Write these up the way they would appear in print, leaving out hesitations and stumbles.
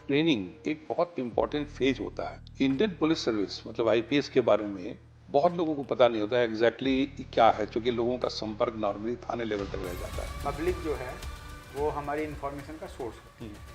Training एक बहुत important phase होता है। इंडियन पुलिस सर्विस मतलब आईपीएस के बारे में बहुत लोगों को पता नहीं होता है एग्जैक्टली क्या है, क्योंकि लोगों का संपर्क नॉर्मली थाने लेवल तक रह जाता है। पब्लिक जो है वो हमारी इंफॉर्मेशन का सोर्स होती है।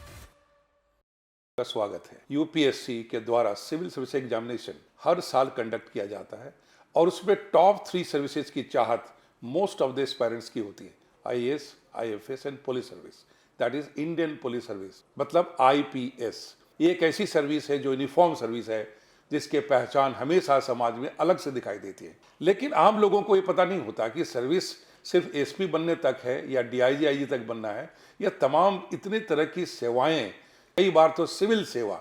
का स्वागत है। यूपीएससी के द्वारा सिविल सर्विस एग्जामिनेशन हर साल कंडक्ट किया जाता है और उसमें टॉप 3 सर्विसेज की चाहत मोस्ट ऑफ द एस्पायरेंट्स की होती है। IAS, IFS and police service, that is Indian police service मतलब आईपीएस। ये एक ऐसी सर्विस है जो यूनिफॉर्म सर्विस है जिसके पहचान हमेशा समाज में अलग से दिखाई देती है। लेकिन आम लोगों को ये पता नहीं होता कि सर्विस सिर्फ एसपी बनने तक है या डीआईजी आईजी तक बनना है। यह तमाम इतनी तरह की सेवाएं, कई बार तो सिविल सेवा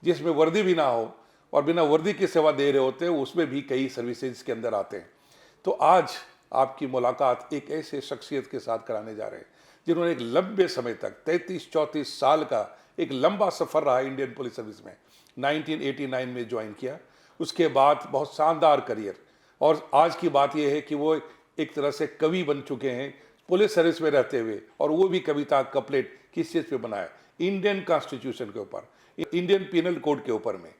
जिसमें वर्दी भी ना हो और बिना वर्दी की सेवा दे रहे होते हैं, उसमें भी कई सर्विसेज के अंदर आते हैं। तो आज आपकी मुलाकात एक ऐसे शख्सियत के साथ कराने जा रहे हैं जिन्होंने एक लंबे समय तक 33-34 साल का एक लंबा सफर रहा इंडियन पुलिस सर्विस में। 1989 में ज्वाइन किया, उसके बाद बहुत शानदार करियर। और आज की बात यह है कि वो एक तरह से कवि बन चुके हैं पुलिस सर्विस में रहते हुए, और वो भी कविता कपलेट किस चीज़ पे बनाया? इंडियन कॉन्स्टिट्यूशन के ऊपर, इंडियन पिनल कोड के ऊपर में।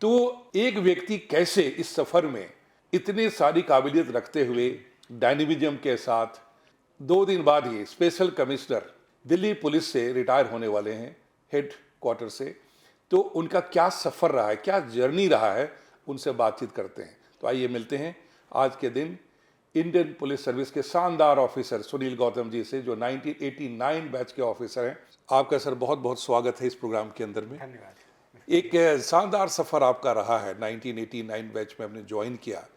तो एक व्यक्ति कैसे इस सफर में इतनी सारी काबिलियत रखते हुए डायनेमिज्म के साथ 2 दिन बाद ही स्पेशल कमिश्नर दिल्ली पुलिस से रिटायर होने वाले हैं, हेड क्वार्टर से। तो उनका क्या सफ़र रहा है, क्या जर्नी रहा है, उनसे बातचीत करते हैं। तो आइए मिलते हैं आज के दिन इंडियन पुलिस सर्विस के शानदार ऑफिसर सुनील गौतम जी से, जो 1989 बैच के ऑफिसर हैं। आपका सर बहुत बहुत स्वागत है इस प्रोग्राम के अंदर में। धन्यवाद। एक शानदार सफ़र आपका रहा है। 1989 बैच में आपने ज्वाइन किया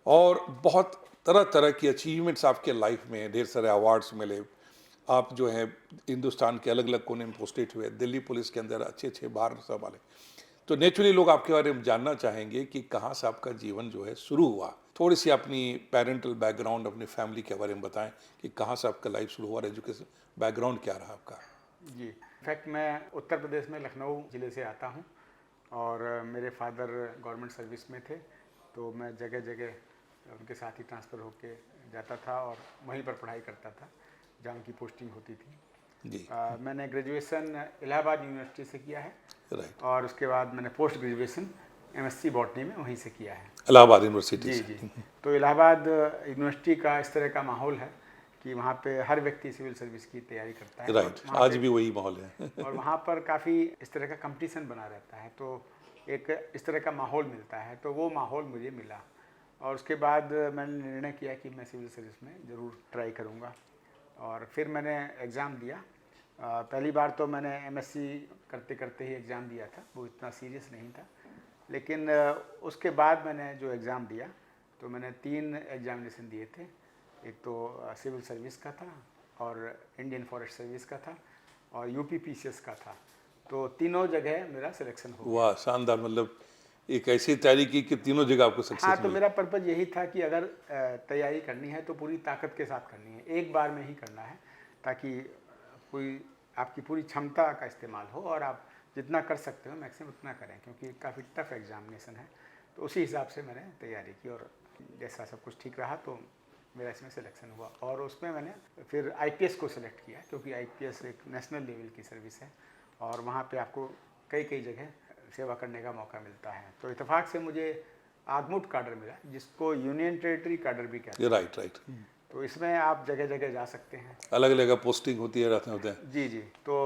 और बहुत तरह तरह की अचीवमेंट्स आपके लाइफ में, ढेर सारे अवार्ड्स मिले। आप जो है हिंदुस्तान के अलग अलग कोने में पोस्टेड हुए, दिल्ली पुलिस के अंदर अच्छे अच्छे बार संभाले। तो नेचुरली लोग आपके बारे में जानना चाहेंगे कि कहाँ से आपका जीवन जो है शुरू हुआ। थोड़ी सी अपनी पेरेंटल बैकग्राउंड, अपनी फैमिली के बारे में बताएं कि कहाँ से आपका लाइफ शुरू हुआ और एजुकेशन बैकग्राउंड क्या रहा आपका। जी, इनफैक्ट मैं उत्तर प्रदेश में लखनऊ ज़िले से आता हूँ और मेरे फादर गवर्नमेंट सर्विस में थे, तो मैं जगह जगह उनके साथ ही ट्रांसफ़र होके जाता था और वहीं पर पढ़ाई करता था जहाँ उनकी पोस्टिंग होती थी। जी, मैंने ग्रेजुएशन इलाहाबाद यूनिवर्सिटी से किया है राइट। और उसके बाद मैंने पोस्ट ग्रेजुएशन एमएससी बॉटनी में वहीं से किया है। इलाहाबाद यूनिवर्सिटी जी से। जी। तो इलाहाबाद यूनिवर्सिटी का इस तरह का माहौल है कि वहाँ पे हर व्यक्ति सिविल सर्विस की तैयारी करता है। राइट, आज भी वही माहौल है। और वहाँ पर काफ़ी इस तरह का कंपटीशन बना रहता है, तो एक इस तरह का माहौल मिलता है, तो वो माहौल मुझे मिला। और उसके बाद मैंने निर्णय किया कि मैं सिविल सर्विस में ज़रूर ट्राई करूँगा और फिर मैंने एग्ज़ाम दिया। पहली बार तो मैंने एमएससी करते करते ही एग्ज़ाम दिया था, वो इतना सीरियस नहीं था। लेकिन उसके बाद मैंने जो एग्ज़ाम दिया तो मैंने 3 एग्जामिनेशन दिए थे। एक तो सिविल सर्विस का था और इंडियन फॉरेस्ट सर्विस का था और यूपीपीसीएस का था। तो तीनों जगह मेरा सिलेक्शन हो गया। वाह, शानदार। मतलब एक ऐसी तैयारी की कि तीनों जगह आपको हाँ, सक्सेस तो मिली। मेरा पर्पज़ यही था कि अगर तैयारी करनी है तो पूरी ताकत के साथ करनी है, एक बार में ही करना है, ताकि कोई आपकी पूरी क्षमता का इस्तेमाल हो और आप जितना कर सकते हो मैक्सिमम उतना करें, क्योंकि काफ़ी टफ एग्जामिनेशन है। तो उसी हिसाब से मैंने तैयारी की और जैसा सब कुछ ठीक रहा तो मेरा इसमें सिलेक्शन हुआ। और उसमें मैंने फिर आईपीएस को सिलेक्ट किया, क्योंकि आईपीएस एक नेशनल लेवल की सर्विस है और वहाँ पे आपको कई कई जगह सेवा करने का मौका मिलता है। तो इत्तेफाक से मुझे आगमुट काडर मिला, जिसको यूनियन टेरिटरी काडर भी कहते हैं। Right right. तो इसमें आप जगह जगह जा सकते हैं। अलग अलग पोस्टिंग होती है, रहते होते हैं। जी जी। तो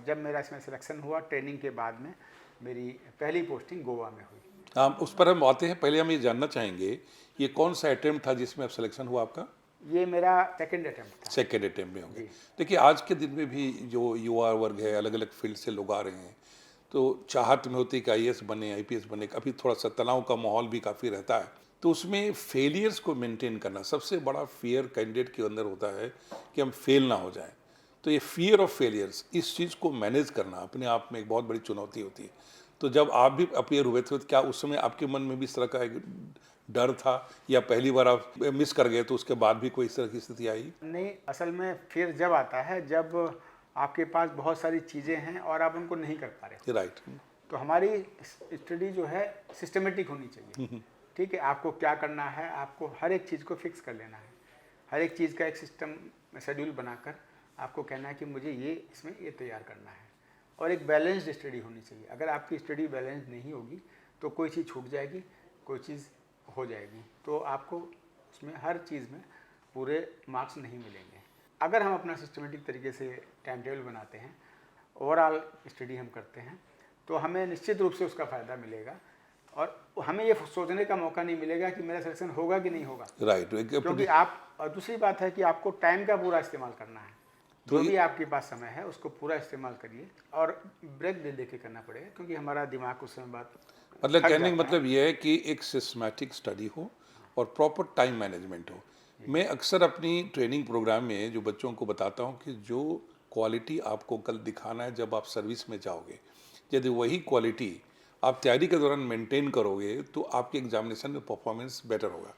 जब मेरा इसमें सिलेक्शन हुआ, ट्रेनिंग के बाद में मेरी पहली पोस्टिंग गोवा में हुई। हम उस पर हम आते हैं। पहले हम ये जानना चाहेंगे ये कौन सा अटेम्प्ट था जिसमें अब सिलेक्शन हुआ आपका? ये मेरा सेकंड अटेम्प्ट था। सेकेंड अटेम्प्ट में होंगे। जी। देखिए आज के दिन में भी जो युवा वर्ग है, अलग अलग फील्ड से लोग आ रहे हैं, तो चाहत में होती है कि आईएएस बने, आईपीएस बने। अभी थोड़ा सा तनाव का माहौल भी काफ़ी रहता है, तो उसमें फेलियर्स को मेंटेन करना सबसे बड़ा फियर कैंडिडेट के अंदर होता है कि हम फेल ना हो जाएं। तो ये फियर ऑफ फेलियर्स, इस चीज़ को मैनेज करना अपने आप में एक बहुत बड़ी चुनौती होती है। तो जब आप भी अपियर हुए थे, तो क्या उस समय आपके मन में भी इस तरह का एक डर था, या पहली बार आप मिस कर गए तो उसके बाद भी कोई इस तरह की स्थिति आई? नहीं, असल में फिर जब आता है जब आपके पास बहुत सारी चीज़ें हैं और आप उनको नहीं कर पा रहे। राइट। तो हमारी स्टडी जो है सिस्टमेटिक होनी चाहिए। ठीक है, आपको क्या करना है, आपको हर एक चीज़ को फिक्स कर लेना है, हर एक चीज़ का एक सिस्टम शेड्यूल बनाकर आपको कहना है कि मुझे ये इसमें ये तैयार करना है। और एक बैलेंस्ड स्टडी होनी चाहिए। अगर आपकी स्टडी बैलेंस नहीं होगी तो कोई चीज़ छूट जाएगी, कोई चीज़ हो जाएगी, तो आपको उसमें हर चीज़ में पूरे मार्क्स नहीं मिलेंगे। अगर हम अपना सिस्टमेटिक तरीके से टाइम टेबल बनाते हैं, ओवरऑल स्टडी हम करते हैं, तो हमें निश्चित रूप से उसका फ़ायदा मिलेगा और हमें ये सोचने का मौका नहीं मिलेगा कि मेरा सिलेक्शन होगा कि नहीं होगा। राइट। क्योंकि आप, और दूसरी बात है कि आपको टाइम का पूरा इस्तेमाल करना है। जो भी आपके पास समय है उसको पूरा इस्तेमाल करिए और ब्रेक दे के करना पड़ेगा, क्योंकि हमारा दिमाग उस समय बाद मतलब थक कहने का जाता मतलब ये है कि एक सिस्टमैटिक स्टडी हो और प्रॉपर टाइम मैनेजमेंट हो। मैं अक्सर अपनी ट्रेनिंग प्रोग्राम में जो बच्चों को बताता हूँ कि जो क्वालिटी आपको कल दिखाना है जब आप सर्विस में जाओगे, यदि वही क्वालिटी आप तैयारी के दौरान मेंटेन करोगे तो आपके एग्जामिनेशन में परफॉर्मेंस बेटर होगा।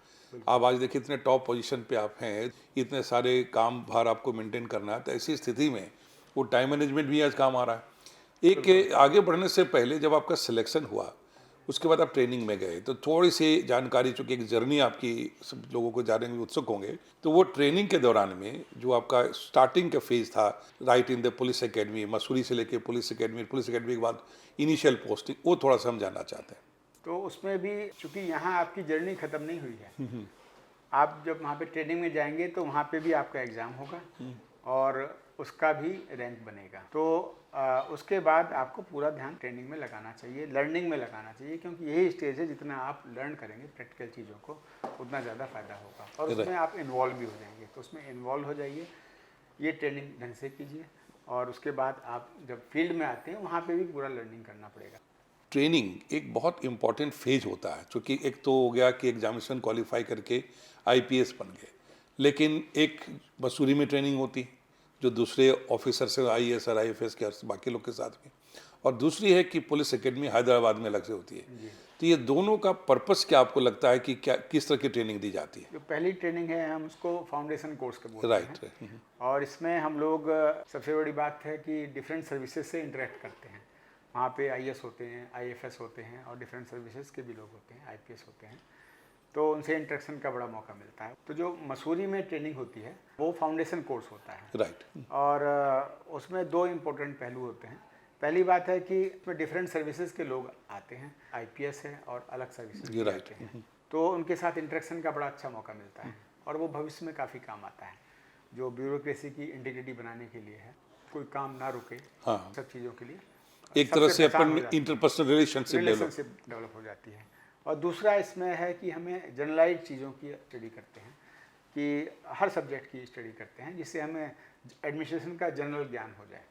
आप आज देखिए इतने टॉप पोजीशन पे आप हैं, इतने सारे काम भार आपको मेंटेन करना है, तो ऐसी स्थिति में वो टाइम मैनेजमेंट भी आज काम आ रहा है। एक आगे बढ़ने से पहले जब आपका सिलेक्शन हुआ, उसके बाद आप ट्रेनिंग में गए, तो थोड़ी सी जानकारी, चूँकि एक जर्नी आपकी सब लोगों को जानने में उत्सुक होंगे, तो वो ट्रेनिंग के दौरान में जो आपका स्टार्टिंग का फेज था, right in the police academy, Mussoorie से लेके पुलिस एकेडमी के बाद इनिशियल पोस्टिंग, वो थोड़ा सा हम जानना चाहते हैं। तो उसमें भी चूँकि यहाँ आपकी जर्नी ख़त्म नहीं हुई है, आप जब वहाँ पे ट्रेनिंग में जाएंगे तो वहाँ पे भी आपका एग्ज़ाम होगा और उसका भी रैंक बनेगा। तो उसके बाद आपको पूरा ध्यान ट्रेनिंग में लगाना चाहिए, लर्निंग में लगाना चाहिए, क्योंकि यही स्टेज है जितना आप लर्न करेंगे प्रैक्टिकल चीज़ों को उतना ज़्यादा फ़ायदा होगा और उसमें आप इन्वॉल्व भी हो जाएंगे। तो उसमें इन्वॉल्व हो जाइए, ये ट्रेनिंग ढंग से कीजिए और उसके बाद आप जब फील्ड में आते हैं वहाँ पर भी पूरा लर्निंग करना पड़ेगा। ट्रेनिंग एक बहुत इम्पॉर्टेंट फेज होता है, क्योंकि एक तो हो गया कि एग्जामिनेशन क्वालिफाई करके आईपीएस बन गए, लेकिन एक मसूरी में ट्रेनिंग होती जो दूसरे ऑफिसर से आईएएस और आईएफएस के बाकी लोग के साथ में, और दूसरी है कि पुलिस एकेडमी हैदराबाद में अलग से होती है। तो ये दोनों का पर्पस क्या आपको लगता है कि क्या किस तरह की ट्रेनिंग दी जाती है? जो पहली ट्रेनिंग है हम उसको फाउंडेशन कोर्स के बोलते राइट। हैं और इसमें हम लोग सबसे बड़ी बात है कि डिफरेंट सर्विसेज से इंटरेक्ट करते हैं। वहाँ पे आईएएस होते हैं, आईएफएस होते हैं और डिफरेंट सर्विसेज के भी लोग होते हैं, आईपीएस होते हैं, तो उनसे इंटरेक्शन का बड़ा मौका मिलता है। तो जो मसूरी में ट्रेनिंग होती है वो फाउंडेशन कोर्स होता है। राइट। और उसमें दो इम्पोर्टेंट पहलू होते हैं। पहली बात है कि इसमें डिफरेंट सर्विसेज के लोग आते हैं, आईपीएस है और अलग सर्विसेज के आते हैं, तो उनके साथ इंटरेक्शन का बड़ा अच्छा मौका मिलता है और वो भविष्य में काफ़ी काम आता है। जो ब्यूरोक्रेसी की इंटीग्रिटी बनाने के लिए है, कोई काम ना रुके, हाँ, सब चीज़ों के लिए एक तरह से अपन इंटरपर्सनल रिलेशनशिप डेवलप हो जाती है। और दूसरा इसमें है कि हमें जनरलाइज चीज़ों की स्टडी करते हैं, कि हर सब्जेक्ट की स्टडी करते हैं जिससे हमें एडमिनिस्ट्रेशन का जनरल ज्ञान हो जाए।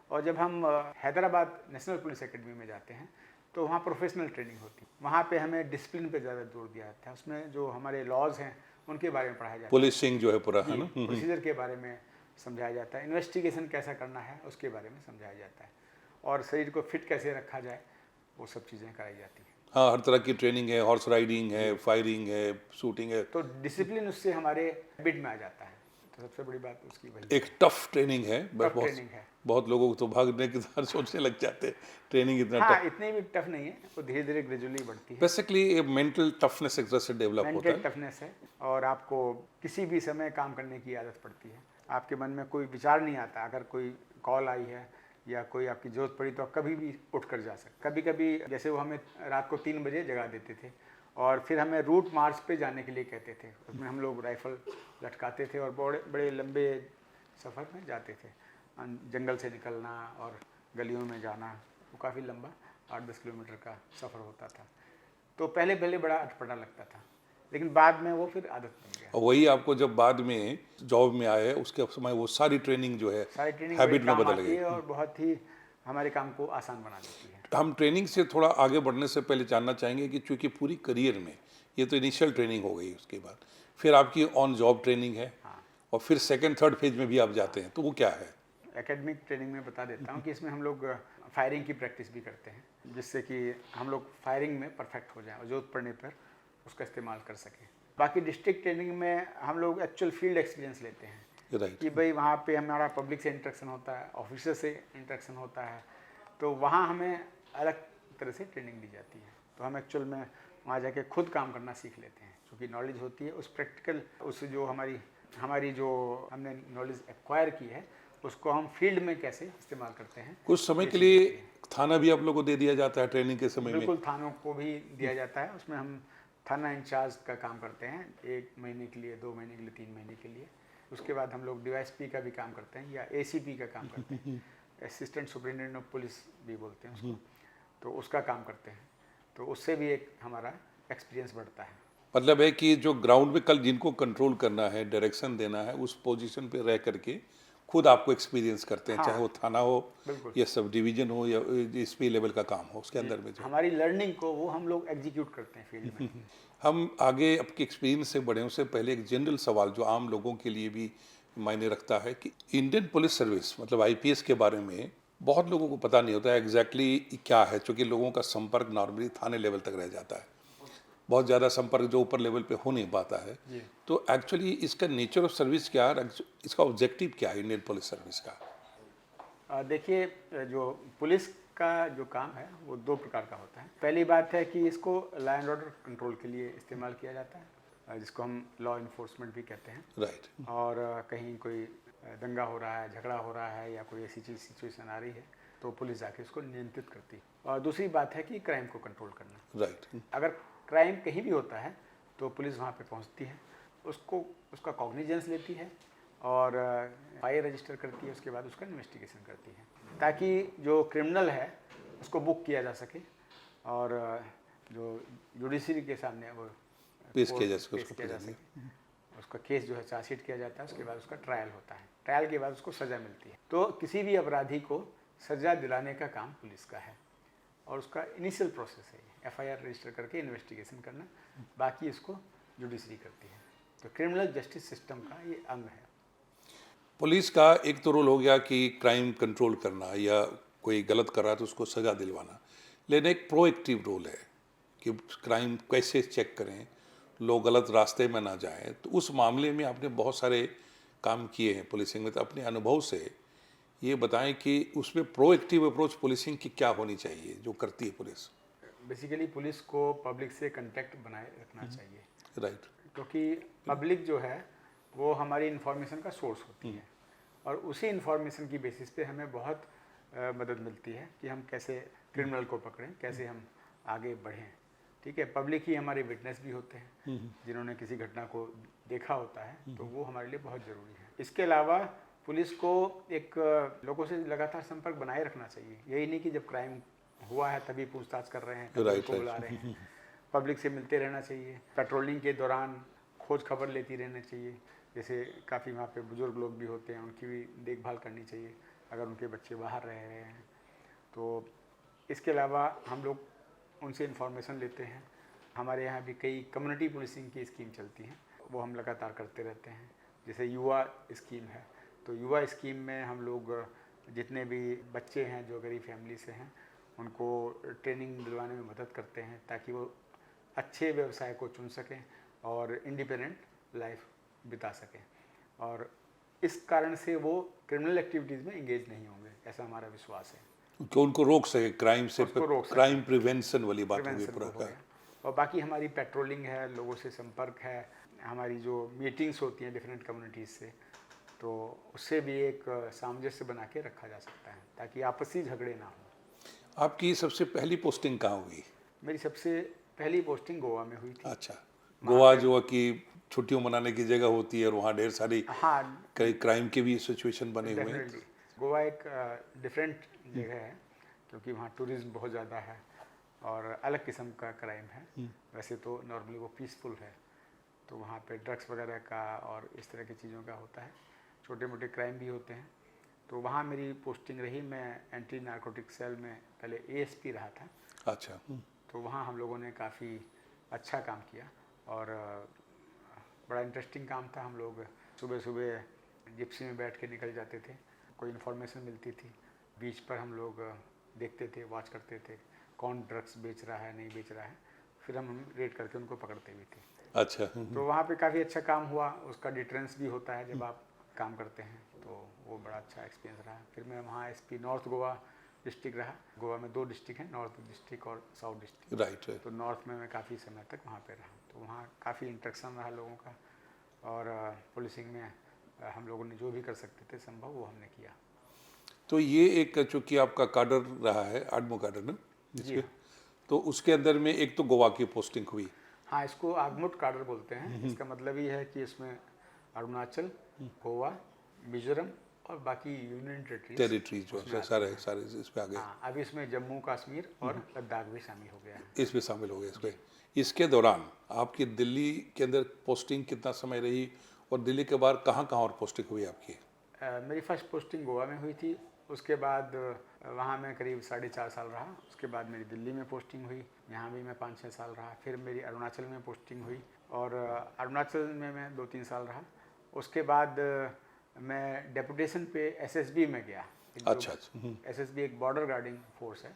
और जब हम हैदराबाद नेशनल पुलिस एकेडमी में जाते हैं तो वहाँ प्रोफेशनल ट्रेनिंग होती है। वहाँ पे हमें डिसिप्लिन पे ज़्यादा जोर दिया जाता है, उसमें जो हमारे लॉज हैं उनके बारे में पढ़ाया जाता है, पुलिसिंग जो है पूरा, है ना, प्रोसीजर के बारे में समझाया जाता है, इन्वेस्टिगेशन कैसा करना है उसके बारे में समझाया जाता है और शरीर को फिट कैसे रखा जाए वो सब चीज़ें कराई जाती हैं। हाँ, हर तरह की ट्रेनिंग है, हॉर्स राइडिंग है, फायरिंग है, शूटिंग है, तो डिसिप्लिन उससे हमारे हैबिट में आ जाता है। तो सबसे बड़ी बात उसकी वही एक टफ ट्रेनिंग है। बस बहुत ट्रेनिंग है। बहुत लोगों को तो भागने की तरह सोचने लग जाते हैं, ट्रेनिंग इतना हाँ, टफ। इतनी भी टफ नहीं है, वो धीरे धीरे ग्रेजुअली बढ़ती है। बेसिकली मेंटल टफनेस एक तरह से डेवलप होता मेंटल है। टफनेस है और आपको किसी भी समय काम करने की आदत पड़ती है। आपके मन में कोई विचार नहीं आता, अगर कोई कॉल आई है या कोई आपकी ज़रूरत पड़ी तो आप कभी भी उठ कर जा सकते। कभी कभी जैसे वो हमें रात को 3 बजे जगा देते थे और फिर हमें रूट मार्च पे जाने के लिए कहते थे। उसमें हम लोग राइफ़ल लटकाते थे और बड़े बड़े लंबे सफ़र में जाते थे। जंगल से निकलना और गलियों में जाना, वो काफ़ी लंबा 8-10 किलोमीटर का सफ़र होता था। तो पहले पहले बड़ा अटपटा लगता था, लेकिन बाद में वो फिर आदत बन गया। और वही आपको जब बाद में जॉब में आए उसके समय वो सारी ट्रेनिंग जो है सारी ट्रेनिंग हैबिट में काम बदल आती गई। है और बहुत ही हमारे काम को आसान बना देती है। हम ट्रेनिंग से थोड़ा आगे बढ़ने से पहले जानना चाहेंगे कि चूंकि पूरी करियर में ये तो इनिशियल ट्रेनिंग हो गई, उसके बाद फिर आपकी ऑन जॉब ट्रेनिंग है और फिर सेकंड थर्ड फेज में भी आप जाते हैं, तो वो क्या है? एकेडमिक ट्रेनिंग में बता देता हूँ कि इसमें हम लोग फायरिंग की प्रैक्टिस भी करते हैं, जिससे कि हम लोग फायरिंग में परफेक्ट हो जाएं और ज़रूरत पड़ने पर उसका इस्तेमाल कर सकें। बाकी डिस्ट्रिक्ट ट्रेनिंग में हम लोग एक्चुअल फील्ड एक्सपीरियंस लेते हैं राइट। कि भाई वहाँ पे हमारा पब्लिक से इंटरेक्शन होता है, ऑफिसर से इंटरेक्शन होता है, तो वहाँ हमें अलग तरह से ट्रेनिंग दी जाती है। तो हम एक्चुअल में वहाँ जाके खुद काम करना सीख लेते हैं, क्योंकि नॉलेज होती है उस प्रैक्टिकल, उस जो हमारी जो हमने नॉलेज एक्वायर की है उसको हम फील्ड में कैसे इस्तेमाल करते हैं। कुछ समय ये के चीज़ लिए होती है। थाना भी आप लोगों को दे दिया जाता है ट्रेनिंग के समय में? बिल्कुल, थानों को भी दिया जाता है। उसमें हम थाना इंचार्ज का काम करते हैं 1 महीने के लिए, 2 महीने के लिए, 3 महीने के लिए। उसके बाद हम लोग डीवाईएसपी का भी काम करते हैं या एसीपी का काम करते हैं, असिस्टेंट सुपरिटेंडेंट ऑफ पुलिस भी बोलते हैं उसको। तो उसका काम करते हैं, तो उससे भी एक हमारा एक्सपीरियंस बढ़ता है। मतलब है कि जो ग्राउंड में कल जिनको कंट्रोल करना है, डायरेक्शन देना है, उस पोजीशन पे रह करके खुद आपको एक्सपीरियंस करते हैं, चाहे हाँ, वो थाना हो बिल्कुल। या सब डिवीजन हो या एसपी लेवल का काम हो, उसके जी, अंदर में जो हमारी लर्निंग को वो हम लोग एग्जीक्यूट करते हैं फील्ड में। हम आगे आपके एक्सपीरियंस से बढ़े उससे पहले एक जनरल सवाल जो आम लोगों के लिए भी मायने रखता है कि इंडियन पुलिस सर्विस मतलब आईपीएस के बारे में बहुत लोगों को पता नहीं होता है एग्जैक्टली क्या है, क्योंकि लोगों का संपर्क नॉर्मली थाने लेवल तक रह जाता है, बहुत ज़्यादा संपर्क जो ऊपर लेवल पे हो नहीं पाता है। जी। तो एक्चुअली इसका नेचर ऑफ सर्विस क्या है, इसका ऑब्जेक्टिव क्या है इंडियन पुलिस सर्विस का? देखिए, जो पुलिस का जो काम है वो 2 प्रकार का होता है। पहली बात है कि इसको लॉ एंड ऑर्डर कंट्रोल के लिए इस्तेमाल किया जाता है, जिसको हम लॉ इन्फोर्समेंट भी कहते हैं। राइट। और कहीं कोई दंगा हो रहा है, झगड़ा हो रहा है या कोई ऐसी चीज़ सिचुएशन आ रही है तो पुलिस जाके उसको नियंत्रित करती है। और दूसरी बात है कि क्राइम को कंट्रोल करना। राइट। अगर क्राइम कहीं भी होता है तो पुलिस वहाँ पे पहुँचती है, उसको उसका कॉग्निजेंस लेती है और फायर रजिस्टर करती है, उसके बाद उसका इन्वेस्टिगेशन करती है ताकि जो क्रिमिनल है उसको बुक किया जा सके और जो जुडिशरी के सामने वो पेश कोर्ट किया जा सके, पेश उसको किया जा प्रेजेंट सके। उसका केस जो है चार्जशीट किया जाता है, उसके बाद उसका ट्रायल होता है, ट्रायल के बाद उसको सज़ा मिलती है। तो किसी भी अपराधी को सज़ा दिलाने का काम पुलिस का है और उसका इनिशियल प्रोसेस है एफआईआर रजिस्टर करके इन्वेस्टिगेशन करना, बाकी इसको जुडिशरी करती है। तो क्रिमिनल जस्टिस सिस्टम का ये अंग है। पुलिस का एक तो रोल हो गया कि क्राइम कंट्रोल करना या कोई गलत कर रहा है तो उसको सजा दिलवाना, लेकिन एक प्रोएक्टिव रोल है कि क्राइम कैसे चेक करें, लोग गलत रास्ते में ना जाएं। तो उस मामले में आपने बहुत सारे काम किए हैं पुलिसिंग में, तो अपने अनुभव से ये बताएं कि उसमें प्रोएक्टिव अप्रोच पुलिसिंग की क्या होनी चाहिए जो करती है पुलिस? बेसिकली पुलिस को पब्लिक से कांटेक्ट बनाए रखना चाहिए, राइट। क्योंकि पब्लिक जो है वो हमारी इन्फॉर्मेशन का सोर्स होती है और उसी इन्फॉर्मेशन की बेसिस पे हमें बहुत मदद मिलती है कि हम कैसे क्रिमिनल को पकड़ें, कैसे हम आगे बढ़ें। ठीक है, पब्लिक ही हमारे विटनेस भी होते हैं, जिन्होंने किसी घटना को देखा होता है, तो वो हमारे लिए बहुत ज़रूरी है। इसके अलावा पुलिस को एक लोगों से लगातार संपर्क बनाए रखना चाहिए। यही नहीं कि जब क्राइम हुआ है तभी पूछताछ कर रहे हैं, तभी राइट, उनको बुला रहे हैं। पब्लिक से मिलते रहना चाहिए, पेट्रोलिंग के दौरान खोज खबर लेती रहना चाहिए। जैसे काफ़ी वहाँ पे बुजुर्ग लोग भी होते हैं, उनकी भी देखभाल करनी चाहिए अगर उनके बच्चे बाहर रह रहे हैं तो। इसके अलावा हम लोग उनसे इन्फॉर्मेशन लेते हैं। हमारे यहाँ भी कई कम्युनिटी पुलिसिंग की स्कीम चलती हैं, वो हम लगातार करते रहते हैं। जैसे युवा स्कीम है, तो युवा स्कीम में हम लोग जितने भी बच्चे हैं जो गरीब फैमिली से हैं उनको ट्रेनिंग दिलवाने में मदद करते हैं ताकि वो अच्छे व्यवसाय को चुन सकें और इंडिपेंडेंट लाइफ बिता सकें, और इस कारण से वो क्रिमिनल एक्टिविटीज़ में इंगेज नहीं होंगे, ऐसा हमारा विश्वास है। कि उनको रोक सके क्राइम से, उसको रोक सकें। क्राइम प्रिवेंशन वाली बात होगी प्रिवेंशन पूरा को हो का। गया। और बाकी हमारी पेट्रोलिंग है, लोगों से संपर्क है, हमारी जो मीटिंग्स होती हैं डिफरेंट कम्युनिटीज़ से, तो उससे भी एक सामंजस्य बना के रखा जा सकता है ताकि आपसी झगड़े ना हो। आपकी सबसे पहली पोस्टिंग कहाँ हुई? मेरी सबसे पहली पोस्टिंग गोवा में हुई थी। अच्छा, गोवा जो कि छुट्टियों मनाने की जगह होती है और वहाँ ढेर सारी हाँ, कई क्राइम के भी सिचुएशन बने हुए हैं। डेफिनेटली गोवा एक डिफरेंट जगह है क्योंकि वहाँ टूरिज्म बहुत ज़्यादा है और अलग किस्म का क्राइम है। वैसे तो नॉर्मली वो पीसफुल है, तो वहाँ पे ड्रग्स वगैरह का और इस तरह की चीज़ों का होता है, छोटे मोटे क्राइम भी होते हैं। तो वहाँ मेरी पोस्टिंग रही। मैं एंटी नारकोटिक सेल में पहले एएसपी रहा था। अच्छा। तो वहाँ हम लोगों ने काफ़ी अच्छा काम किया और बड़ा इंटरेस्टिंग काम था। हम लोग सुबह सुबह जिप्सी में बैठ के निकल जाते थे, कोई इन्फॉर्मेशन मिलती थी, बीच पर हम लोग देखते थे, वॉच करते थे कौन ड्रग्स बेच रहा है, नहीं बेच रहा है, फिर हम रेड करके उनको पकड़ते भी थे। अच्छा। तो वहाँ पे काफ़ी अच्छा काम हुआ। उसका डिटरेंस भी होता है जब आप काम करते हैं, तो वो बड़ा अच्छा एक्सपीरियंस रहा। फिर मैं वहाँ एसपी नॉर्थ गोवा डिस्ट्रिक्ट रहा। गोवा में 2 डिस्ट्रिक्ट हैं, नॉर्थ डिस्ट्रिक्ट और साउथ डिस्ट्रिक्ट। राइट। तो नॉर्थ में मैं काफ़ी समय तक वहाँ पे रहा, तो वहाँ काफ़ी इंटरेक्शन रहा लोगों का और पुलिसिंग में हम लोगों ने जो भी कर सकते थे संभव वो हमने किया। तो ये एक चूंकि आपका काडर रहा है, आडमो काडर ना जी इसके, तो उसके अंदर में एक तो गोवा की पोस्टिंग हुई। हाँ, इसको आगमुट काडर बोलते हैं। इसका मतलब ये है कि इसमें अरुणाचल, गोवा, मिजोरम और बाकी यूनियन टेरिटरीज जो उसमें है आती सारे हैं। सारे इस पे आ गए, हाँ, अभी इसमें जम्मू कश्मीर और लद्दाख भी शामिल हो गया है। इसमें शामिल हो गए इसमें। इसके दौरान आपकी दिल्ली के अंदर पोस्टिंग कितना समय रही, और दिल्ली के बाहर कहाँ कहाँ और पोस्टिंग हुई आपकी? मेरी फर्स्ट पोस्टिंग गोवा में हुई थी। उसके बाद वहाँ मैं करीब 4.5 साल रहा। उसके बाद मेरी दिल्ली में पोस्टिंग हुई, यहाँ भी मैं 5-6 साल रहा। फिर मेरी अरुणाचल में पोस्टिंग हुई और अरुणाचल में मैं 2-3 साल रहा। उसके बाद मैं डेपुटेशन पे एसएसबी में गया। अच्छा अच्छा। एसएसबी एक बॉर्डर गार्डिंग फोर्स है,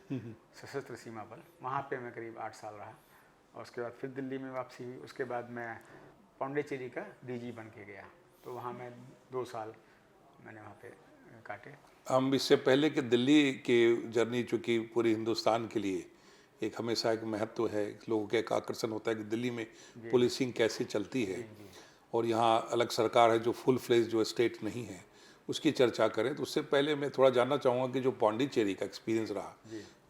सशस्त्र सीमा बल। वहाँ पे मैं करीब 8 साल रहा और उसके बाद फिर दिल्ली में वापसी हुई। उसके बाद मैं पौंडीचेरी का डीजी बन के गया, तो वहाँ मैं 2 साल मैंने वहाँ पे काटे। हम इससे पहले कि दिल्ली के जर्नी चूँकि पूरे हिंदुस्तान के लिए एक हमेशा एक महत्व है, लोगों का एक आकर्षण होता है कि दिल्ली में पुलिसिंग कैसे चलती है, और यहाँ अलग सरकार है जो फुल फ्लेज जो स्टेट नहीं है, उसकी चर्चा करें। तो उससे पहले मैं थोड़ा जानना चाहूँगा कि जो पौंडीचेरी का एक्सपीरियंस रहा,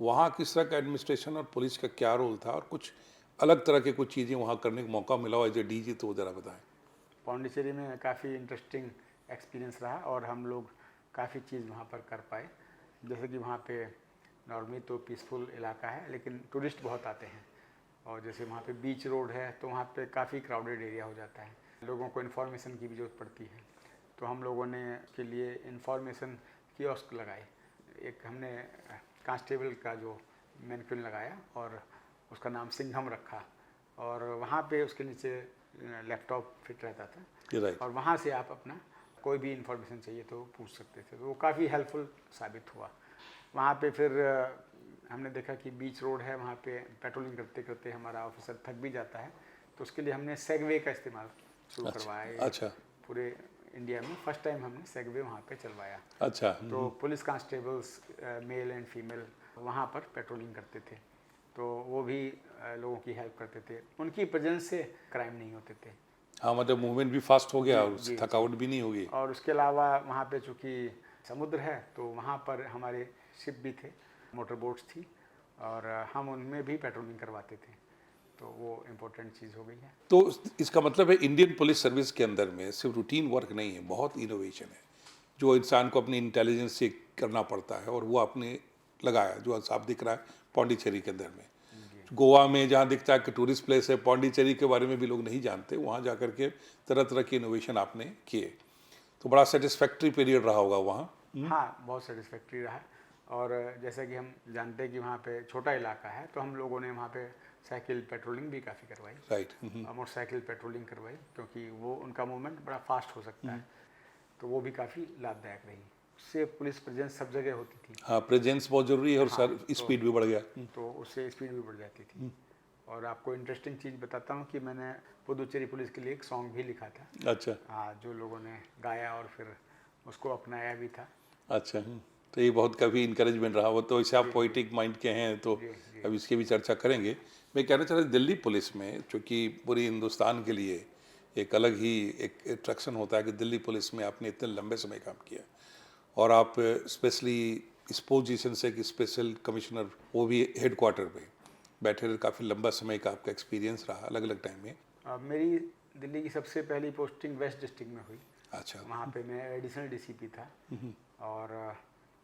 वहाँ किस तरह का एडमिनिस्ट्रेशन और पुलिस का क्या रोल था, और कुछ अलग तरह के कुछ चीज़ें वहाँ करने का मौका मिला हो एज ए डीजी, तो ज़रा बताएं। पौंडीचेरी में काफ़ी इंटरेस्टिंग एक्सपीरियंस रहा और हम लोग काफ़ी चीज़ वहाँ पर कर पाए। जैसे कि वहाँ पे नॉर्मली तो पीसफुल इलाका है, लेकिन टूरिस्ट बहुत आते हैं। और जैसे वहाँ पे बीच रोड है, तो वहाँ पे काफ़ी क्राउडेड एरिया हो जाता है, लोगों को इन्फॉर्मेशन की भी ज़रूरत पड़ती है। तो हम लोगों ने के लिए इन्फॉर्मेशन कियोस्क लगाए। एक हमने कांस्टेबल का जो मैनक्विन लगाया और उसका नाम सिंघम रखा, और वहाँ पे उसके नीचे लैपटॉप फिट रहता था, राइट। और वहाँ से आप अपना कोई भी इन्फॉर्मेशन चाहिए तो पूछ सकते थे। तो वो काफ़ी हेल्पफुल साबित हुआ। वहाँ पे फिर हमने देखा कि बीच रोड है, वहाँ पे पेट्रोलिंग करते करते हमारा ऑफिसर थक भी जाता है, तो उसके लिए हमने सेगवे का इस्तेमाल शुरू करवाया। अच्छा। पूरे इंडिया में फर्स्ट टाइम हमने सेगवे वहाँ पे चलवाया। अच्छा। तो police constables male and female वहाँ पर पेट्रोलिंग करते थे, तो वो भी लोगों की हेल्प करते थे। उनकी प्रेजेंस से क्राइम नहीं होते थे। हाँ, मतलब मूवमेंट भी फास्ट हो गया और जी, थकावट भी नहीं होगी। और उसके अलावा वहाँ पे चूँकि समुद्र है, तो वहाँ पर हमारे शिप भी थे, मोटर बोट्स थी, और हम उनमें भी पेट्रोलिंग करवाते थे। तो वो इम्पोर्टेंट चीज़ हो गई है। तो इसका मतलब है इंडियन पुलिस सर्विस के अंदर में सिर्फ रूटीन वर्क नहीं है, बहुत इनोवेशन है जो इंसान को अपनी इंटेलिजेंस से करना पड़ता है, और वो आपने लगाया जो साफ दिख रहा है पौंडीचेरी के अंदर में। गोवा में जहाँ दिखता है कि टूरिस्ट प्लेस है, पौंडीचेरी के बारे में भी लोग नहीं जानते, वहाँ जा कर के तरह तरह की इनोवेशन आपने किए, तो बड़ा सेटिस्फैक्ट्री पीरियड रहा होगा वहाँ। हाँ, बहुत सेटिस्फैक्ट्री रहा। और जैसा कि हम जानते हैं कि वहाँ पे छोटा इलाका है, तो हम लोगों ने वहाँ पे साइकिल पेट्रोलिंग भी काफ़ी करवाई, राइट। मोटरसाइकिल पेट्रोलिंग करवाई, क्योंकि वो उनका मूवमेंट बड़ा फास्ट हो सकता है, तो वो भी काफ़ी लाभदायक रही। उससे पुलिस प्रेजेंस सब जगह होती थी। हाँ, प्रेजेंस बहुत जरूरी है, और सर स्पीड भी बढ़ गया। तो उससे स्पीड भी बढ़ जाती थी। और आपको इंटरेस्टिंग चीज़ बताता हूँ कि मैंने पुदुचेरी पुलिस के लिए एक सॉन्ग भी लिखा था। अच्छा। हाँ, जो लोगों ने गाया और फिर उसको अपनाया भी था। अच्छा। तो ये बहुत काफ़ी इंकरेजमेंट रहा। वो तो ऐसे आप पोइटिक माइंड के हैं, तो जी। अब इसकी भी चर्चा करेंगे। मैं कहना चाह रहा दिल्ली पुलिस में चूँकि पूरी हिंदुस्तान के लिए एक अलग ही एक अट्रैक्शन होता है कि दिल्ली पुलिस में आपने इतने लंबे समय काम किया, और आप स्पेशली इस पोजीशन से कि स्पेशल कमिश्नर, वो भी हेड क्वार्टर पे बैठे रहे, काफ़ी लंबा समय का आपका एक्सपीरियंस रहा अलग अलग टाइम में। मेरी दिल्ली की सबसे पहली पोस्टिंग वेस्ट डिस्ट्रिक्ट में हुई। अच्छा। वहाँ पे मैं एडिशनल डीसीपी था, और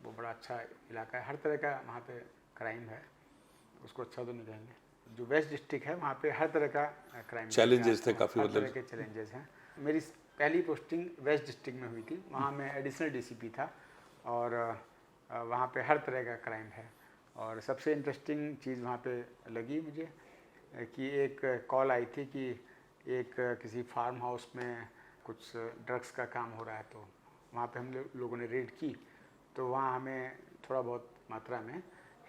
वो बड़ा अच्छा इलाका है, हर तरह का वहाँ पे क्राइम है, उसको अच्छा तो नहीं कहेंगे। जो वेस्ट डिस्ट्रिक्ट है वहाँ पे हर तरह का क्राइम, चैलेंजेस थे काफ़ी, हर तरह मतलब के चैलेंजेस हैं। मेरी पहली पोस्टिंग वेस्ट डिस्ट्रिक्ट में हुई थी, वहाँ मैं एडिशनल डीसीपी था, और वहाँ पे हर तरह का क्राइम है। और सबसे इंटरेस्टिंग चीज़ वहाँ पे लगी मुझे कि एक कॉल आई थी कि एक किसी फार्म हाउस में कुछ ड्रग्स का काम हो रहा है, तो वहाँ पे हम लोगों ने रेड की, तो वहाँ हमें थोड़ा बहुत मात्रा में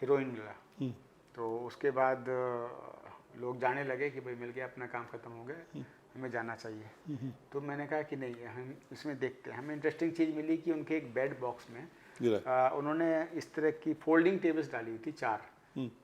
हीरोइन मिला। तो उसके बाद लोग जाने लगे कि भाई मिल गया, अपना काम ख़त्म हो गया, हमें जाना चाहिए। तो मैंने कहा कि नहीं, हम इसमें देखते हैं। हमें इंटरेस्टिंग चीज़ मिली कि उनके एक बेड बॉक्स में उन्होंने इस तरह की फोल्डिंग टेबल्स डाली हुई थी 4।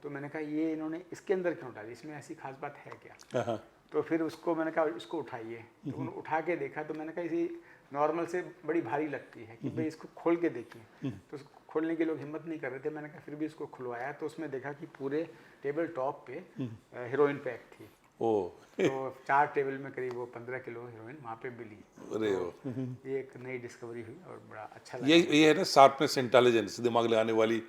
तो मैंने कहा ये इन्होंने इसके अंदर क्यों डाली, इसमें ऐसी खास बात है क्या? तो फिर उसको मैंने कहा इसको उठाइए, तो उन्होंने उठा के देखा, तो मैंने कहा इसी नॉर्मल से बड़ी भारी लगती है कि भाई इसको खोल के देखिए। तो उसको खोलने के लोग हिम्मत नहीं कर रहे थे। मैंने कहा फिर भी इसको खुलवाया तो उसमें देखा कि पूरे टेबल टॉप पे हीरोइन पैक थी। ओ तो 4 टेबल में करीब वो 15 किलो हीरोइन वहाँ पे मिली। अरे तो ये एक नई डिस्कवरी हुई और बड़ा अच्छा लगा। ये है ना शार्पनेस इंटेलिजेंस, दिमाग लगाने वाली,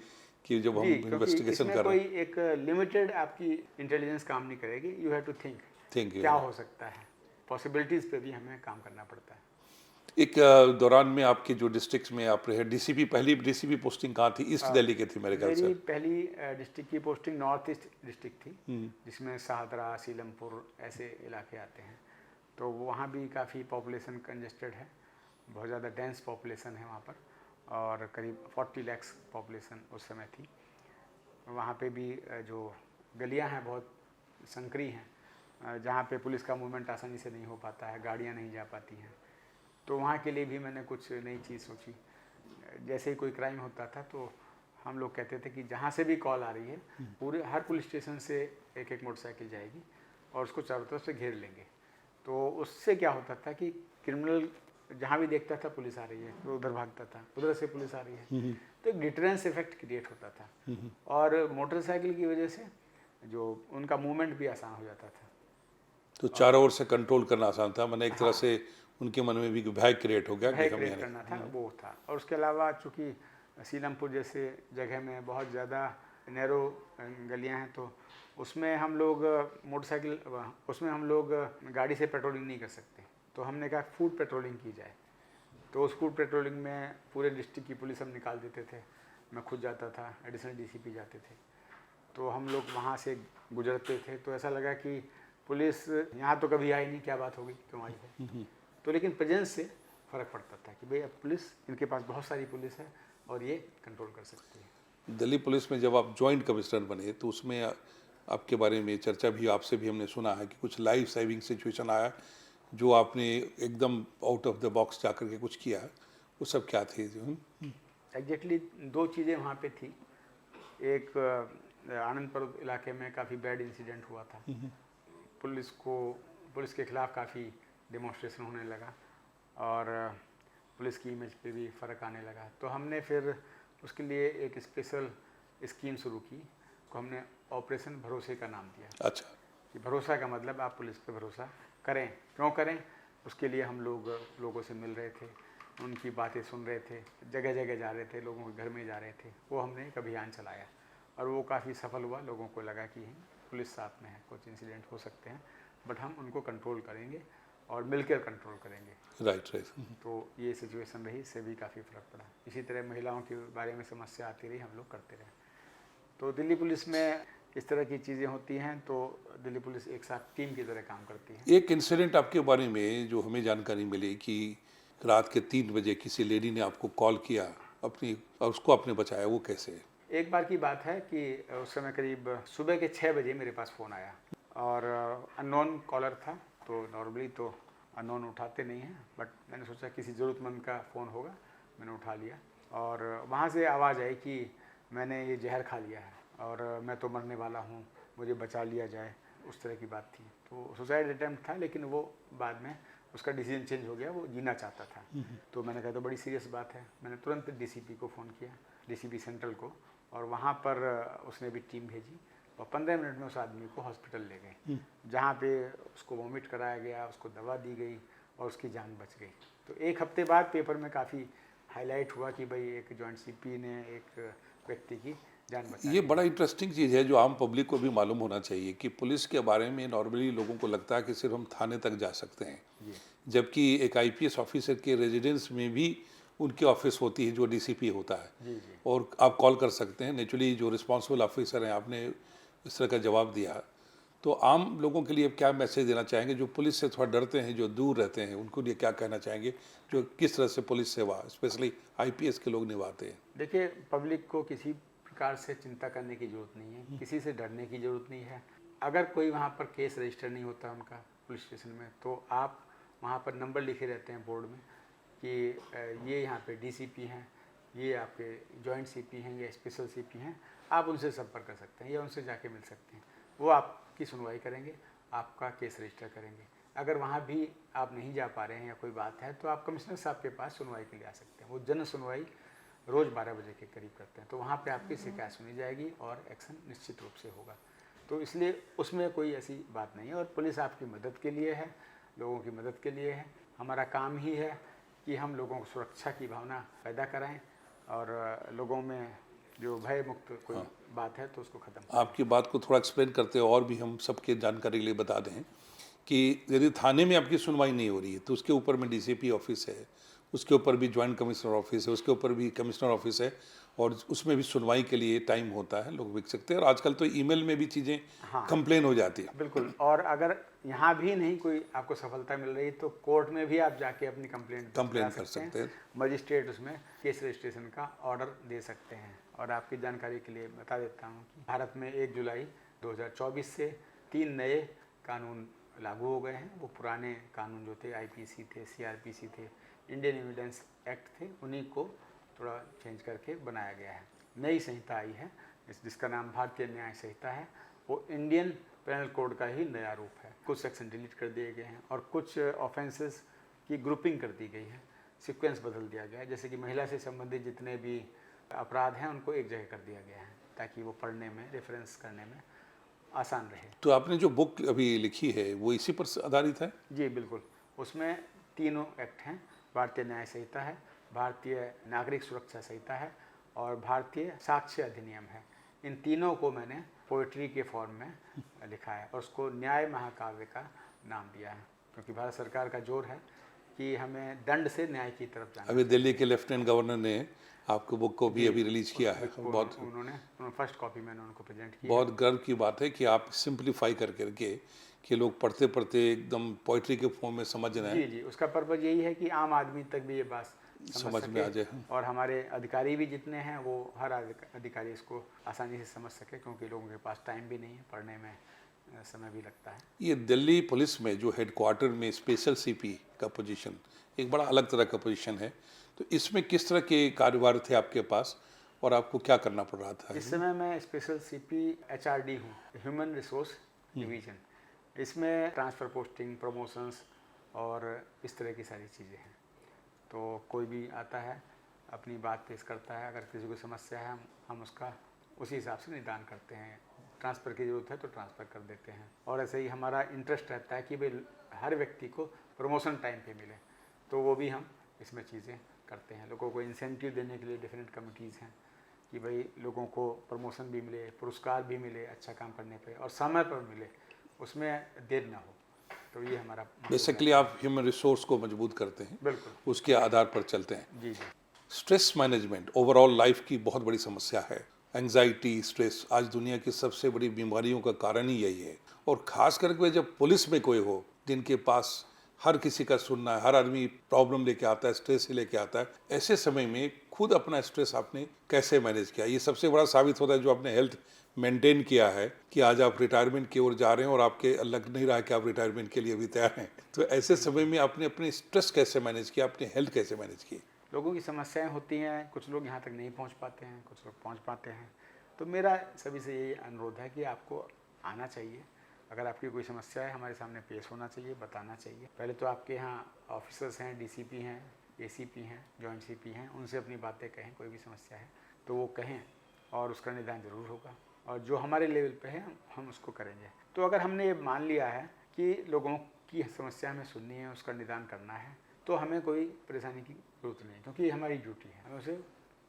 कि जब हम जी, क्योंकि इन्वेस्टिगेशन इसमें कर रहे कोई एक लिमिटेड आपकी इंटेलिजेंस काम नहीं करेगी। You have to think think क्या हो सकता है, पॉसिबिलिटीज़ पे भी हमें काम करना पड़ता है। एक दौरान में आपके जो डिस्ट्रिक्ट्स में आप रहे, डीसीपी, पहली डीसीपी पोस्टिंग कहाँ थी? ईस्ट दिल्ली की थी मेरे ख्याल से। मेरी पहली डिस्ट्रिक्ट की पोस्टिंग नॉर्थ ईस्ट डिस्ट्रिक्ट थी, जिसमें शाहदरा, सीलमपुर ऐसे इलाके आते हैं। तो वहाँ भी काफ़ी पॉपुलेशन कंजेस्टेड है, बहुत ज़्यादा डेंस पॉपुलेशन है वहाँ पर, और करीब 40 लाख पॉपुलेशन उस समय थी। वहाँ पे भी जो गलियाँ हैं बहुत संकरी हैं, जहाँ पे पुलिस का मूवमेंट आसानी से नहीं हो पाता है, गाड़ियाँ नहीं जा पाती हैं। तो वहाँ के लिए भी मैंने कुछ नई चीज़ सोची। जैसे ही कोई क्राइम होता था तो हम लोग कहते थे कि जहाँ से भी कॉल आ रही है, पूरे हर पुलिस स्टेशन से एक एक मोटरसाइकिल जाएगी और उसको चारों तरफ से घेर लेंगे। तो उससे क्या होता था कि क्रिमिनल जहाँ भी देखता था पुलिस आ रही है तो उधर भागता था, उधर से पुलिस आ रही है, तो एक डिटरेंस इफेक्ट क्रिएट होता था। और मोटरसाइकिल की वजह से जो उनका मूवमेंट भी आसान हो जाता था। तो चारों ओर से कंट्रोल करना आसान था, मैंने एक तरह से उनके मन में भी भय क्रिएट हो गया भय कि हम क्रिएट करना था, वो था। और उसके अलावा चूँकि सीलमपुर जैसे जगह में बहुत ज़्यादा नैरो गलियाँ हैं, तो उसमें हम लोग मोटरसाइकिल, उसमें हम लोग गाड़ी से पेट्रोलिंग नहीं कर सकते। तो हमने कहा फूड पेट्रोलिंग की जाए। तो उस फूड पेट्रोलिंग में पूरे डिस्ट्रिक्ट की पुलिस हम निकाल देते थे। मैं खुद जाता था, एडिशनल डीसीपी जाते थे। तो हम लोग वहाँ से गुजरते थे तो ऐसा लगा कि पुलिस यहाँ तो कभी आई नहीं, क्या बात होगी, क्यों आई है। तो लेकिन प्रेजेंस से फ़र्क पड़ता था कि भाई अब पुलिस, इनके पास बहुत सारी पुलिस है और ये कंट्रोल कर सकती है। दिल्ली पुलिस में जब आप जॉइंट कमिश्नर बने तो उसमें आपके बारे में चर्चा भी, आपसे भी हमने सुना है कि कुछ लाइफ सेविंग सिचुएशन आया जो आपने एकदम आउट ऑफ द बॉक्स जा कर के कुछ किया, वो सब क्या थे? एग्जैक्टली 2 चीज़ें वहाँ पे थी। एक आनंदपुर इलाके में काफ़ी बैड इंसिडेंट हुआ था। पुलिस के खिलाफ काफ़ी डेमोन्स्ट्रेशन होने लगा और पुलिस की इमेज पे भी फ़र्क आने लगा। तो हमने फिर उसके लिए एक स्पेशल स्कीम शुरू की, को हमने ऑपरेशन भरोसे का नाम दिया। अच्छा। कि भरोसा का मतलब आप पुलिस पे भरोसा करें। क्यों करें? उसके लिए हम लोगों से मिल रहे थे, उनकी बातें सुन रहे थे, जगह जगह जा रहे थे, लोगों के घर में जा रहे थे। वो हमने एक अभियान चलाया और वो काफ़ी सफल हुआ। लोगों को लगा कि पुलिस साथ में है, कुछ इंसिडेंट हो सकते हैं बट हम उनको कंट्रोल करेंगे और मिलकर कंट्रोल करेंगे। राइट। तो ये सिचुएशन रही, इससे भी काफ़ी फ़र्क पड़ा। इसी तरह महिलाओं के बारे में समस्या आती रही, हम लोग करते रहे। तो दिल्ली पुलिस में इस तरह की चीज़ें होती हैं तो दिल्ली पुलिस एक साथ टीम की तरह काम करती है। एक इंसिडेंट आपके बारे में जो हमें जानकारी मिली कि रात के 3 बजे किसी लेडी ने आपको कॉल किया अपनी, और उसको आपने बचाया, वो कैसे? एक बार की बात है कि उस समय करीब सुबह के 6 बजे मेरे पास फ़ोन आया और अननोन कॉलर था। तो नॉर्मली तो अननोन उठाते नहीं हैं, बट मैंने सोचा किसी ज़रूरतमंद का फ़ोन होगा, मैंने उठा लिया। और वहाँ से आवाज़ आई कि मैंने ये जहर खा लिया है और मैं तो मरने वाला हूँ, मुझे बचा लिया जाए, उस तरह की बात थी। तो सुसाइड अटैम्प्ट था, लेकिन वो बाद में उसका डिसीजन चेंज हो गया, वो जीना चाहता था। तो मैंने कहा तो बड़ी सीरियस बात है। मैंने तुरंत डीसीपी को फ़ोन किया, डीसीपी सेंट्रल को, और वहाँ पर उसने भी टीम भेजी और 15 मिनट में उस आदमी को हॉस्पिटल ले गए, जहाँ पे उसको वॉमिट कराया गया, उसको दवा दी गई और उसकी जान बच गई। तो 1 हफ्ते बाद पेपर में काफ़ी हाईलाइट हुआ कि भाई एक जॉइंट सीपी ने एक व्यक्ति की जान बचाई। ये बड़ा इंटरेस्टिंग चीज़ है जो आम पब्लिक को भी मालूम होना चाहिए कि पुलिस के बारे में नॉर्मली लोगों को लगता है कि सिर्फ हम थाने तक जा सकते हैं, जबकि एक आईपीएस ऑफिसर के रेजिडेंस में भी उनकी ऑफिस होती है जो डीसीपी होता है। जी जी। और आप कॉल कर सकते हैं। नेचुरली जो रिस्पॉन्सिबल ऑफिसर हैं, आपने इस तरह का जवाब दिया। तो आम लोगों के लिए क्या मैसेज देना चाहेंगे जो पुलिस से थोड़ा डरते हैं, जो दूर रहते हैं, उनको लिए क्या कहना चाहेंगे जो किस तरह से पुलिस सेवा स्पेशली आईपीएस के लोग निभाते हैं? देखिए, पब्लिक को किसी प्रकार से चिंता करने की ज़रूरत नहीं है, किसी से डरने की ज़रूरत नहीं है। अगर कोई वहाँ पर केस रजिस्टर नहीं होता उनका पुलिस स्टेशन में, तो आप वहाँ पर नंबर लिखे रहते हैं बोर्ड में कि ये यहाँ पे डीसीपी हैं, ये आपके जॉइंट सीपी हैं या स्पेशल सीपी हैं, आप उनसे संपर्क कर सकते हैं या उनसे जाके मिल सकते हैं। वो आपकी सुनवाई करेंगे, आपका केस रजिस्टर करेंगे। अगर वहाँ भी आप नहीं जा पा रहे हैं या कोई बात है तो आप कमिश्नर साहब के पास सुनवाई के लिए आ सकते हैं। वो जन सुनवाई रोज़ 12 बजे के करीब करते हैं, तो वहाँ पे आपकी शिकायत सुनी जाएगी और एक्शन निश्चित रूप से होगा। तो इसलिए उसमें कोई ऐसी बात नहीं है और पुलिस आपकी मदद के लिए है, लोगों की मदद के लिए है। हमारा काम ही है कि हम लोगों को सुरक्षा की भावना पैदा कराएं और लोगों में जो भय मुक्त कोई बात है तो उसको ख़त्म। आपकी बात को थोड़ा एक्सप्लेन करते हो और भी हम सबके जानकारी के लिए बता दें कि यदि थाने में आपकी सुनवाई नहीं हो रही है तो उसके ऊपर में डीसीपी ऑफिस है, उसके ऊपर भी जॉइंट कमिश्नर ऑफिस है, उसके ऊपर भी कमिश्नर ऑफिस है और उसमें भी सुनवाई के लिए टाइम होता है, लोग लिख सकते हैं। और आजकल तो ईमेल में भी चीज़ें कंप्लेन हो जाती है। बिल्कुल। और अगर यहाँ भी नहीं कोई आपको सफलता मिल रही तो कोर्ट में भी आप जाके अपनी कंप्लेंट कर सकते हैं। मजिस्ट्रेट उसमें केस रजिस्ट्रेशन का ऑर्डर दे सकते हैं। और आपकी जानकारी के लिए बता देता हूँ कि भारत में 1 जुलाई 2024 से 3 नए कानून लागू हो गए हैं। वो पुराने कानून जो थे, आईपीसी थे, सीआरपीसी थे, इंडियन एविडेंस एक्ट थे, उन्हीं को थोड़ा चेंज करके बनाया गया है। नई संहिता आई है जिसका नाम भारतीय न्याय संहिता है। वो इंडियन पेनल कोड का ही नया रूप है। कुछ सेक्शन डिलीट कर दिए गए हैं और कुछ ऑफेंसेस की ग्रुपिंग कर दी गई है, सीक्वेंस बदल दिया गया है। जैसे कि महिला से संबंधित जितने भी अपराध हैं उनको एक जगह कर दिया गया है ताकि वो पढ़ने में, रेफरेंस करने में आसान रहे। तो आपने जो बुक अभी लिखी है वो इसी पर आधारित है? जी बिल्कुल। उसमें तीनों एक्ट हैं, भारतीय न्याय संहिता है, भारतीय नागरिक सुरक्षा संहिता है और भारतीय साक्ष्य अधिनियम है। इन तीनों को मैंने पोइट्री के फॉर्म में लिखा है और उसको न्याय महाकाव्य का नाम दिया है, क्योंकि भारत सरकार का जोर है कि हमें दंड से न्याय की तरफ जाना। अभी दिल्ली के लेफ्टिनेंट गवर्नर ने आपको बुक को भी अभी रिलीज किया है। बहुत उन्होंने फर्स्ट कॉपी मैंने उनको प्रेजेंट की। बहुत गर्व की बात है कि आप सिंप्लीफाई कर करके कि लोग पढ़ते पढ़ते एकदम पोइट्री के फॉर्म में समझ रहे हैं। जी, उसका पर्पज़ यही है कि आम आदमी तक भी ये बात समझ में आ जाए और हमारे अधिकारी भी जितने हैं वो हर अधिकारी इसको आसानी से समझ सके, क्योंकि लोगों के पास टाइम भी नहीं है, पढ़ने में समय भी लगता है। ये दिल्ली पुलिस में जो हेडक्वार्टर में स्पेशल सीपी का पोजीशन एक बड़ा अलग तरह का पोजीशन है, तो इसमें किस तरह के कार्यभार थे आपके पास और आपको क्या करना पड़ रहा था? इस समय मैं स्पेशल सीपी एचआरडी हूँ, ह्यूमन रिसोर्स डिवीजन। इसमें ट्रांसफ़र पोस्टिंग, प्रमोशंस और इस तरह की सारी चीज़ें हैं। तो कोई भी आता है, अपनी बात पेश करता है, अगर किसी को समस्या है हम उसका उसी हिसाब से निदान करते हैं। ट्रांसफ़र की ज़रूरत है तो ट्रांसफ़र कर देते हैं। और ऐसे ही हमारा इंटरेस्ट रहता है कि भाई हर व्यक्ति को प्रमोशन टाइम पे मिले, तो वो भी हम इसमें चीज़ें करते हैं। लोगों को इंसेंटिव देने के लिए डिफरेंट कमिटीज़ हैं कि भाई लोगों को प्रमोशन भी मिले, पुरस्कार भी मिले अच्छा काम करने पे और समय पर मिले, उसमें देर ना हो। तो ये हमारा बेसिकली आप ह्यूमन रिसोर्स को मजबूत करते हैं, बिल्कुल उसके आधार पर चलते हैं। जी। स्ट्रेस मैनेजमेंट ओवरऑल लाइफ की बहुत बड़ी समस्या है। एंजाइटी, स्ट्रेस आज दुनिया की सबसे बड़ी बीमारियों का कारण ही यही है। और खास करके जब पुलिस में कोई हो जिनके पास हर किसी का सुनना है, हर आदमी प्रॉब्लम लेके आता है, स्ट्रेस ही लेके आता है, ऐसे समय में खुद अपना स्ट्रेस आपने कैसे मैनेज किया? ये सबसे बड़ा साबित होता है जो आपने हेल्थ मेंटेन किया है कि आज आप रिटायरमेंट की ओर जा रहे हैं और आपके लग नहीं रहा है कि आप रिटायरमेंट के लिए अभी तैयार हैं। तो ऐसे समय में आपने अपने स्ट्रेस कैसे मैनेज किया, अपनी हेल्थ कैसे मैनेज की? लोगों की समस्याएं होती हैं, कुछ लोग यहाँ तक नहीं पहुँच पाते हैं, कुछ लोग पहुँच पाते हैं। तो मेरा सभी से यही अनुरोध है कि आपको आना चाहिए। अगर आपकी कोई समस्या है हमारे सामने पेश होना चाहिए, बताना चाहिए। पहले तो आपके यहाँ ऑफिसर्स हैं, डीसीपी हैं, एसीपी हैं, जॉइंट सीपी हैं, उनसे अपनी बातें कहें। कोई भी समस्या है तो वो कहें और उसका निदान ज़रूर होगा और जो हमारे लेवल पे है हम उसको करेंगे। तो अगर हमने ये मान लिया है कि लोगों की समस्या हमें सुननी है, उसका निदान करना है, तो हमें कोई परेशानी की ज़रूरत नहीं, क्योंकि हमारी ड्यूटी है, हमें उसे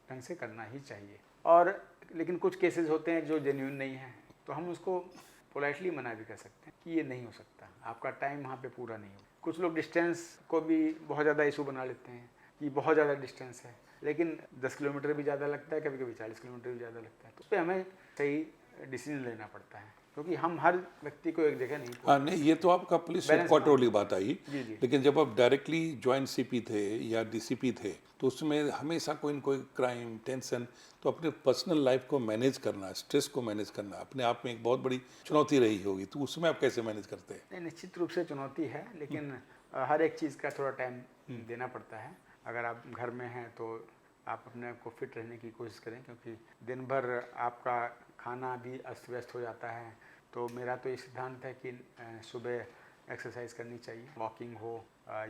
ढंग से करना ही चाहिए। और लेकिन कुछ केसेस होते हैं जो जेन्युइन नहीं है, तो हम उसको पोलाइटली मना भी कर सकते हैं कि ये नहीं हो सकता, आपका टाइम वहाँ पे पूरा नहीं हो। कुछ लोग डिस्टेंस को भी बहुत ज़्यादा इशू बना लेते हैं कि बहुत ज़्यादा डिस्टेंस है, लेकिन 10 किलोमीटर भी ज़्यादा लगता है, कभी कभी 40 किलोमीटर भी ज़्यादा लगता है। तो उस पर हमें सही डिसीजन लेना पड़ता है, क्योंकि हम हर व्यक्ति को एक जगह नहीं हाँ नहीं, ये तो आपका पुलिस हेडक्वार्टर वाली बात आई। जी। लेकिन जब आप डायरेक्टली जॉइंट सीपी थे या डीसीपी थे तो उसमें हमेशा कोई न कोई क्राइम, टेंशन, तो अपने पर्सनल लाइफ को मैनेज करना, स्ट्रेस को मैनेज करना अपने आप में एक बहुत बड़ी चुनौती रही होगी। तो उसमें आप कैसे मैनेज करते हैं? नहीं, निश्चित रूप से चुनौती है, लेकिन हर एक चीज़ का थोड़ा टाइम देना पड़ता है। अगर आप घर में हैं तो आप अपने आप को फिट रहने की कोशिश करें, क्योंकि दिन भर आपका खाना भी अस्त व्यस्त हो जाता है। तो मेरा तो ये सिद्धांत है कि सुबह एक्सरसाइज करनी चाहिए, वॉकिंग हो,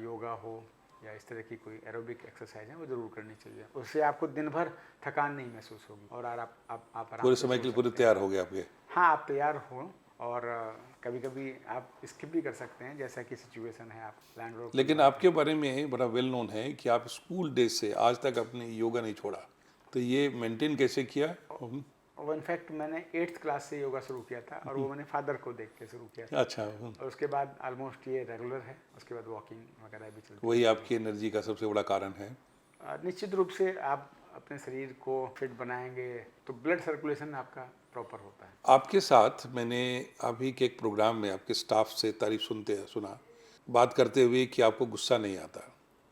योगा हो या इस तरह की कोई एरोबिक एक्सरसाइज है वो ज़रूर करनी चाहिए। उससे आपको दिन भर थकान नहीं महसूस होगी और आप आराम पूरे से समय सो के लिए पूरे सकते हैं। तैयार हो गए आपके। हाँ, आप तैयार हो और कभी कभी आप स्किप भी कर सकते हैं, जैसा कि सिचुएशन है, आप लैंडलॉर्ड को लेकिन बुला आपके बारे में बड़ा वेल नोन है कि आप स्कूल डेज से आज तक अपने योगा नहीं छोड़ा, तो ये मेंटेन कैसे किया? और इनफैक्ट मैंने 8th क्लास से योगा शुरू किया था और वो मैंने फादर को देख के शुरू किया था अच्छा, और उसके बाद ऑलमोस्ट ये रेगुलर है। उसके बाद वॉकिंग वगैरह भी चलती वही आपकी एनर्जी का सबसे बड़ा कारण है। है। निश्चित रूप से आप अपने शरीर को फिट बनाएंगे तो ब्लड सर्कुलेशन आपका प्रॉपर होता है। आपके साथ मैंने अभी के एक प्रोग्राम में आपके स्टाफ से तारीफ सुना, बात करते हुए कि आपको गुस्सा नहीं आता,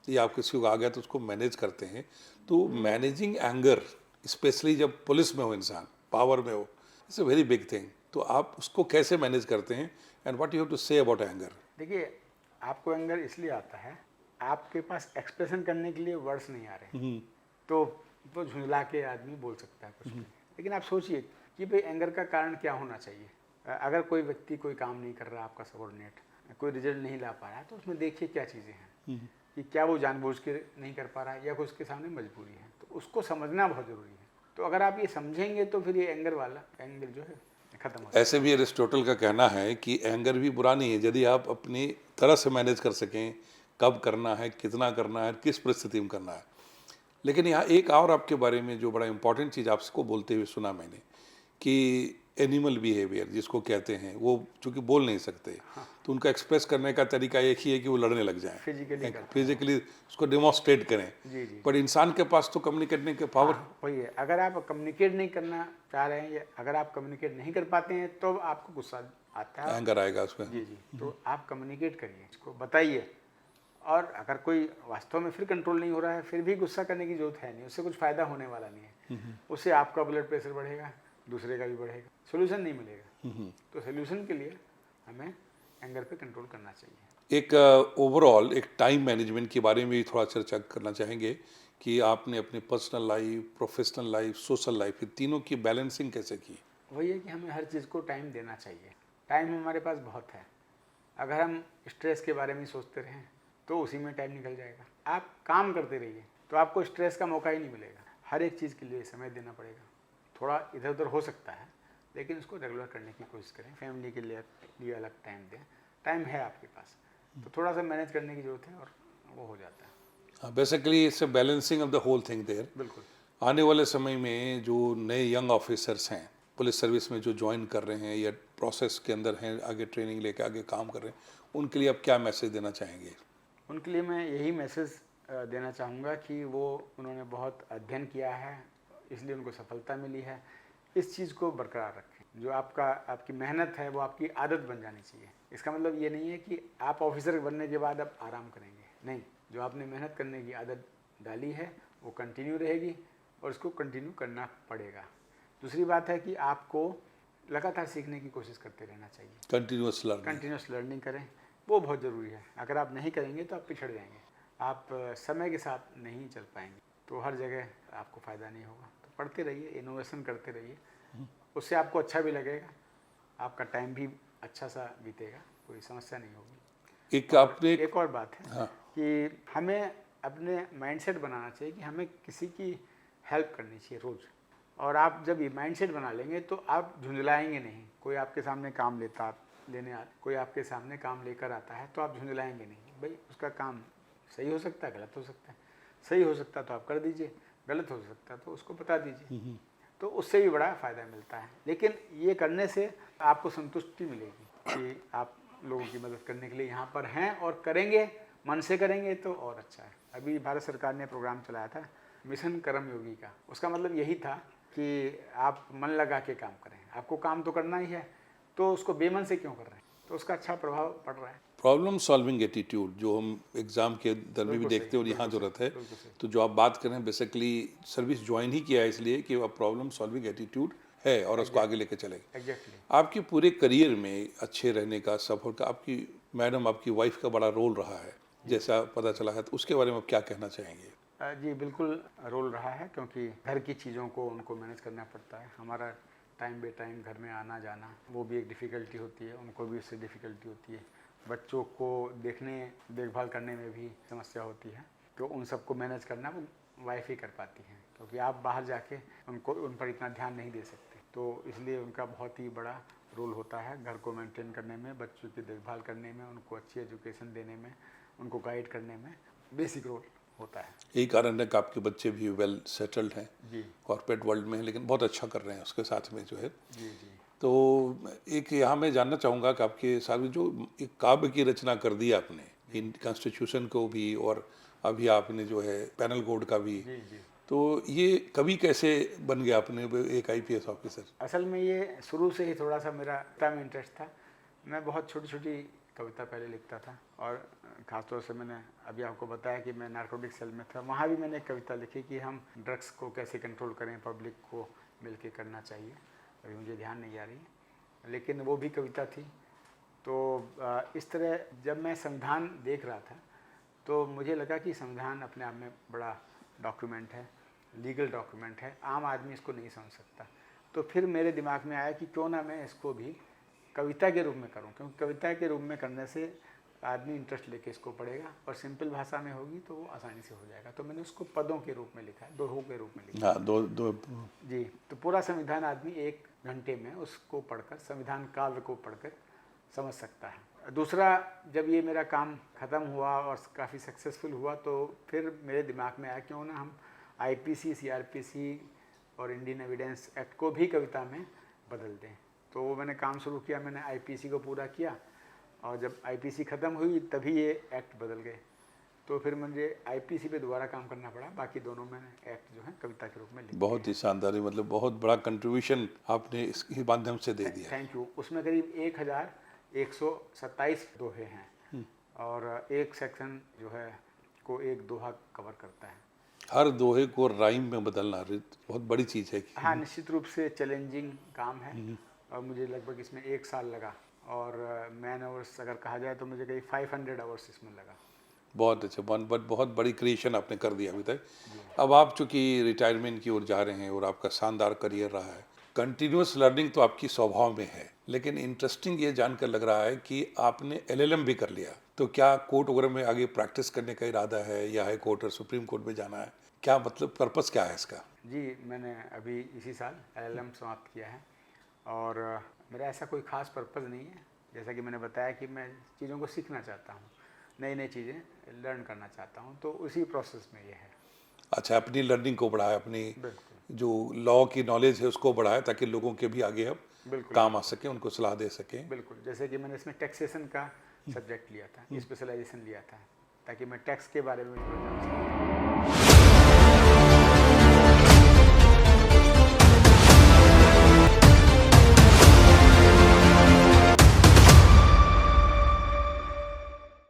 या आप किसी को आ गया तो उसको मैनेज करते हैं। तो मैनेजिंग एंगर, स्पेशली जब पुलिस में हो इंसान, पावर में हो, it's a very big thing. तो आप उसको कैसे मैनेज करते हैं and what you have to say about anger? देखिए, आपको एंगर इसलिए आता है, आपके पास एक्सप्रेशन करने के लिए वर्ड्स नहीं आ रहे, तो झुंझला के आदमी बोल सकता है कुछ भी। लेकिन आप सोचिए कि भाई एंगर का कारण क्या होना चाहिए। अगर कोई व्यक्ति कोई काम नहीं कर रहा, आपका सबॉर्डिनेट कोई रिजल्ट नहीं ला पा रहा है, तो उसमें देखिए क्या चीज़ें हैं कि क्या वो जानबूझ के नहीं कर पा रहा है या कोई उसके सामने मजबूरी है, तो उसको समझना बहुत ज़रूरी है। तो अगर आप ये समझेंगे तो फिर ये एंगर वाला एंगर जो है खत्म हो जाएगा। ऐसे भी एरिस्टोटल का कहना है कि एंगर भी बुरा नहीं है यदि आप अपनी तरह से मैनेज कर सकें, कब करना है, कितना करना है, किस परिस्थिति में करना है। लेकिन यहाँ एक और आपके बारे में जो बड़ा इंपॉर्टेंट चीज़ आपको बोलते हुए सुना मैंने, कि एनिमल बिहेवियर जिसको कहते हैं, वो चूँकि बोल नहीं सकते, तो उनका एक्सप्रेस करने का तरीका एक ही है कि वो लड़ने लग जाएं, फिजिकली उसको डेमोन्स्ट्रेट करें। जी जी। पर इंसान के पास तो कम्युनिकेट करने के पावर हाँ, वही है। अगर आप कम्युनिकेट नहीं करना चाह रहे हैं या अगर आप कम्युनिकेट नहीं कर पाते हैं तो आपको गुस्सा आता है। एंगर आएगा उसमें। जी जी। तो आप कम्युनिकेट करिए, इसको बताइए। और अगर कोई वास्तव में फिर कंट्रोल नहीं हो रहा है, फिर भी गुस्सा करने की जरूरत है नहीं, उससे कुछ फ़ायदा होने वाला नहीं है। उससे आपका ब्लड प्रेशर बढ़ेगा, दूसरे का भी बढ़ेगा, सोल्यूशन नहीं मिलेगा। तो सोल्यूशन के लिए हमें एंगर पे कंट्रोल करना चाहिए। एक ओवरऑल एक टाइम मैनेजमेंट के बारे में भी थोड़ा चर्चा करना चाहेंगे कि आपने अपने personal life, professional life, social life, ये तीनों की बैलेंसिंग कैसे की? वही है कि हमें हर चीज़ को टाइम देना चाहिए। टाइम हमारे पास बहुत है। अगर हम स्ट्रेस के बारे में सोचते रहें तो उसी में टाइम निकल जाएगा। आप काम करते रहिए तो आपको स्ट्रेस का मौका ही नहीं मिलेगा। हर एक चीज़ के लिए समय देना पड़ेगा। थोड़ा इधर उधर हो सकता है लेकिन उसको रेगुलर करने की कोशिश करें। फैमिली के लिए अलग टाइम दें। टाइम है आपके पास तो थोड़ा सा मैनेज करने की ज़रूरत है और वो हो जाता है। Basically it's a balancing of the whole thing there. बिल्कुल। आने वाले समय में जो नए यंग ऑफिसर्स हैं, पुलिस सर्विस में जो ज्वाइन कर रहे हैं या प्रोसेस के अंदर हैं, आगे ट्रेनिंग लेके आगे काम कर रहे हैं, उनके लिए आप क्या मैसेज देना चाहेंगे? उनके लिए मैं यही मैसेज देना चाहूँगा कि वो उन्होंने बहुत अध्ययन किया है, इसलिए उनको सफलता मिली है। इस चीज़ को बरकरार रखें। जो आपकी मेहनत है वो आपकी आदत बन जानी चाहिए। इसका मतलब ये नहीं है कि आप ऑफिसर बनने के बाद अब आराम करेंगे, नहीं। जो आपने मेहनत करने की आदत डाली है वो कंटिन्यू रहेगी और इसको कंटिन्यू करना पड़ेगा। दूसरी बात है कि आपको लगातार सीखने की कोशिश करते रहना चाहिए। कंटिन्यूस लर्निंग करें, वो बहुत ज़रूरी है। अगर आप नहीं करेंगे तो आप पिछड़ जाएंगे, आप समय के साथ नहीं चल पाएंगे, तो हर जगह आपको फ़ायदा नहीं होगा। तो पढ़ते रहिए, इनोवेशन करते रहिए, उससे आपको अच्छा भी लगेगा, आपका टाइम भी अच्छा सा बीतेगा, कोई समस्या नहीं होगी। एक और बात है हाँ। कि हमें अपने माइंडसेट बनाना चाहिए कि हमें किसी की हेल्प करनी चाहिए रोज़। और आप जब ये माइंडसेट बना लेंगे तो आप झुंझलाएंगे नहीं। कोई आपके सामने काम कोई आपके सामने काम लेकर आता है तो आप झुंझलाएंगे नहीं। भाई उसका काम सही हो सकता है, गलत हो सकता है। सही हो सकता है तो आप कर दीजिए, गलत हो सकता है तो उसको बता दीजिए। तो उससे भी बड़ा फ़ायदा मिलता है। लेकिन ये करने से आपको संतुष्टि मिलेगी कि आप लोगों की मदद करने के लिए यहाँ पर हैं और करेंगे, मन से करेंगे तो और अच्छा है। अभी भारत सरकार ने प्रोग्राम चलाया था मिशन कर्मयोगी का। उसका मतलब यही था कि आप मन लगा के काम करें। आपको काम तो करना ही है, तो उसको बेमन से क्यों कर रहे हैं? तो उसका अच्छा प्रभाव पड़ रहा है। प्रॉब्लम सॉल्विंग एटीट्यूड जो हम एग्ज़ाम के दर में भी देखते हैं और यहाँ ज़रूरत है। तो जो आप बात कर रहे हैं, बेसिकली सर्विस ज्वाइन ही किया है इसलिए कि वह प्रॉब्लम सॉल्विंग एटीट्यूड है और उसको आगे लेके चलेंगे। एग्जैक्टली। आपके पूरे करियर में अच्छे रहने का, सफल का, आपकी वाइफ का बड़ा रोल रहा है जैसा पता चला है, तो उसके बारे में आप क्या कहना चाहेंगे? जी बिल्कुल रोल रहा है, क्योंकि घर की चीज़ों को उनको मैनेज करना पड़ता है। हमारा टाइम बे टाइम घर में आना जाना वो भी एक डिफ़िकल्टी होती है, उनको भी उससे डिफ़िकल्टी होती है। बच्चों को देखभाल करने में भी समस्या होती है, तो उन सबको मैनेज करना वो वाइफ ही कर पाती हैं, क्योंकि आप बाहर जाके उन पर इतना ध्यान नहीं दे सकते। तो इसलिए उनका बहुत ही बड़ा रोल होता है घर को मेंटेन करने में, बच्चों की देखभाल करने में, उनको अच्छी एजुकेशन देने में, उनको गाइड करने में बेसिक रोल होता है। यही कारण है कि आपके बच्चे भी वेल सेटल्ड हैं जी कॉर्पोरेट वर्ल्ड में, लेकिन बहुत अच्छा कर रहे हैं उसके साथ में जो है। जी जी। तो एक यहाँ मैं जानना चाहूँगा कि आपके साथ में जो एक काव्य की रचना कर दी आपने, इन कॉन्स्टिट्यूशन को भी और अभी आपने जो है पैनल कोड का भी, जी जी। तो ये कवि कैसे बन गया आपने एक आईपीएस ऑफिसर? असल में ये शुरू से ही थोड़ा सा मेरा कविता में इंटरेस्ट था। मैं बहुत छोटी छोटी कविता पहले लिखता था, और ख़ासतौर से मैंने अभी आपको बताया कि मैं नारकोटिक सेल में था, वहाँ भी मैंने एक कविता लिखी कि हम ड्रग्स को कैसे कंट्रोल करें, पब्लिक को मिलके करना चाहिए। अभी मुझे ध्यान नहीं आ रही, लेकिन वो भी कविता थी। तो इस तरह जब मैं संविधान देख रहा था तो मुझे लगा कि संविधान अपने आप में बड़ा डॉक्यूमेंट है, लीगल डॉक्यूमेंट है, आम आदमी इसको नहीं समझ सकता। तो फिर मेरे दिमाग में आया कि क्यों ना मैं इसको भी कविता के रूप में करूं, क्योंकि कविता के रूप में करने से आदमी इंटरेस्ट लेके इसको पढ़ेगा और सिंपल भाषा में होगी तो वो आसानी से हो जाएगा। तो मैंने उसको पदों के रूप में लिखा है, दोहों के रूप में लिखा है। हाँ, दो जी। तो पूरा संविधान आदमी 1 घंटे में उसको पढ़कर, संविधान काव्य को पढ़कर समझ सकता है। दूसरा, जब ये मेरा काम ख़त्म हुआ और काफ़ी सक्सेसफुल हुआ तो फिर मेरे दिमाग में आया क्यों ना हम आईपीसी, सीआरपीसी और इंडियन एविडेंस एक्ट को भी कविता में बदल दें। तो वो मैंने काम शुरू किया, मैंने आईपीसी को पूरा किया, और जब आईपीसी ख़त्म हुई तभी ये एक्ट बदल गए। तो फिर मुझे आईपीसी पे दोबारा काम करना पड़ा। बाकी दोनों मैंने एक्ट जो है कविता के रूप में लिखे। बहुत ही शानदार, मतलब बहुत बड़ा कंट्रीब्यूशन आपने इसके माध्यम से दे दिया। Thank you. उसमें करीब 1127 दोहे हैं, और एक सेक्शन जो है को एक दोहा कवर करता है। हर दोहे को राइम में बदलना बहुत बड़ी चीज़ है। हाँ, निश्चित रूप से चैलेंजिंग काम है, और मुझे लगभग इसमें 1 साल लगा, और मैन आवर्स अगर कहा जाए तो मुझे करीब 500 आवर्स इसमें लगा। बहुत अच्छा, बहुत बड़ी क्रिएशन आपने कर दिया अभी तक। अब आप चूँकि रिटायरमेंट की ओर जा रहे हैं और आपका शानदार करियर रहा है, कंटिन्यूस लर्निंग तो आपकी स्वभाव में है, लेकिन इंटरेस्टिंग ये जानकर लग रहा है कि आपने एलएलएम भी कर लिया। तो क्या कोर्ट वगैरह में आगे प्रैक्टिस करने का इरादा है, या हाई कोर्ट और सुप्रीम कोर्ट में जाना है? क्या मतलब पर्पस क्या है इसका? जी, मैंने अभी इसी साल एलएलएम समाप्त किया है, और मेरा ऐसा कोई ख़ास पर्पज़ नहीं है। जैसा कि मैंने बताया कि मैं चीज़ों को सीखना चाहता हूँ, नई चीज़ें लर्न करना चाहता हूँ, तो उसी प्रोसेस में ये है। अच्छा, अपनी लर्निंग को बढ़ाया, अपनी बिल्कुल जो लॉ की नॉलेज है उसको बढ़ाया, ताकि लोगों के भी आगे अब बिल्कुल काम आ सके, उनको सलाह दे सकें। बिल्कुल। जैसे कि मैंने इसमें टैक्सेशन का सब्जेक्ट लिया था, स्पेशलाइजेशन लिया था, ताकि मैं टैक्स के बारे में थोड़ा जान सकूं।